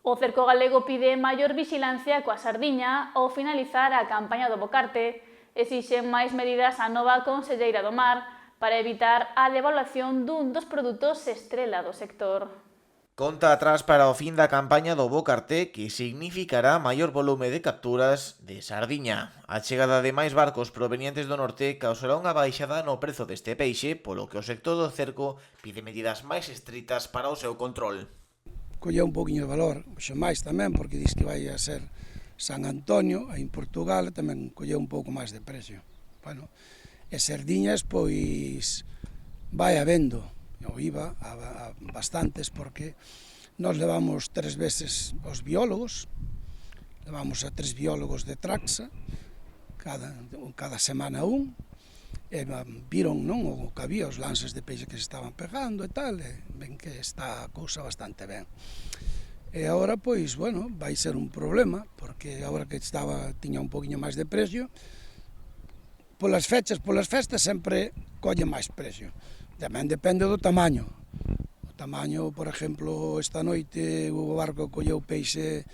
O cerco galego pide maior vixilancia coa sardiña ao finalizar a campaña do Bocarte. Exixen máis medidas a nova conselleira do Mar para evitar a devaluación dun dos produtos estrela do sector. Conta atrás para o fin da campaña do Bocarte, que significará maior volume de capturas de sardiña. A chegada de máis barcos provenientes do norte causará unha baixada no prezo deste peixe, polo que o sector do cerco pide medidas máis estritas para o seu control. Colleu un poquinho de valor, xa máis tamén, porque diz que vai a ser San Antonio, aí en Portugal, tamén colleu un pouco máis de precio. Bueno, e sardiñas, pois, vai habendo, o IVA, a bastantes, porque nós levamos 3 veces os biólogos, levamos a 3 biólogos de Traxa, cada semana un, e viron non o que había, os lances de peixe que se estaban pegando e tal, e ven que está a cousa bastante ben. E agora, pois, bueno, vai ser un problema, porque agora que tiña un poquinho máis de precio, polas festas sempre colle máis precio. Tamén depende do tamaño. O tamaño, por exemplo, esta noite o barco colleu peixe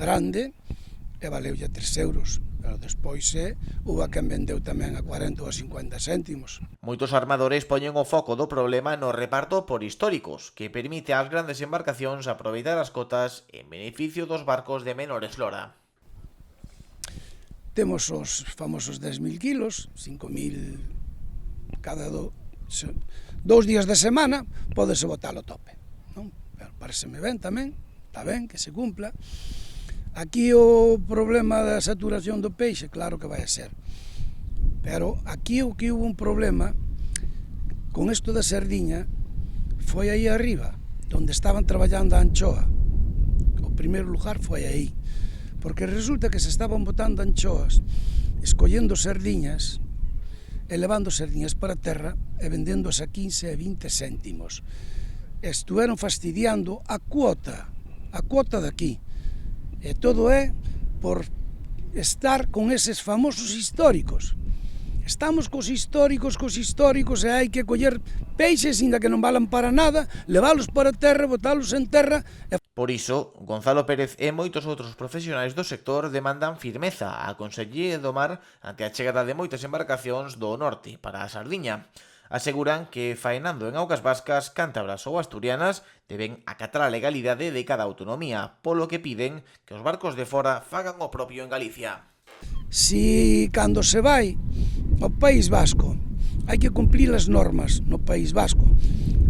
grande e valeulle 3 euros. Pero despois hubo a quen vendeu tamén a 40 ou a 50 céntimos. Moitos armadores poñen o foco do problema no reparto por históricos, que permite ás grandes embarcacións aproveitar as cotas en beneficio dos barcos de menor eslora. Temos os famosos 10.000 kilos, 5.000 cada 2 días de semana, pódese botar ao tope. Non? Pero pareceme ben tamén, está ben que se cumpla. Aquí o problema da saturación do peixe, claro que vai a ser. Pero aquí o que hubo un problema con isto da sardiña foi aí arriba, onde estaban traballando a anchoa. O primeiro lugar foi aí. Porque resulta que se estaban botando anchoas, escollendo sardiñas, e levando sardiñas para a terra e vendéndoas a 15 e 20 céntimos. Estuveron fastidiando a cuota de aquí. E todo é por estar con eses famosos históricos. Estamos cos históricos e hai que coller peixes, inda que non valan para nada, leválos para a terra, botalos en terra. Por iso, Gonzalo Pérez e moitos outros profesionais do sector demandan firmeza á Consellería do Mar ante a chegada de moitas embarcacións do norte para a sardiña. Aseguran que, faenando en augas vascas, cántabras ou asturianas, deben acatar a legalidade de cada autonomía, polo que piden que os barcos de fora fagan o propio en Galicia. Si cando se vai ao País Vasco hai que cumplir as normas no País Vasco,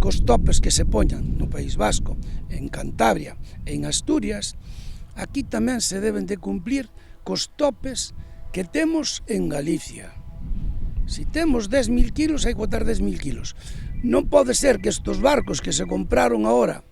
cos topes que se poñan no País Vasco, en Cantabria e en Asturias, aquí tamén se deben de cumplir cos topes que temos en Galicia. Si temos 10.000 kilos, hai que botar 10.000 kilos. Non pode ser que estes barcos que se compraron agora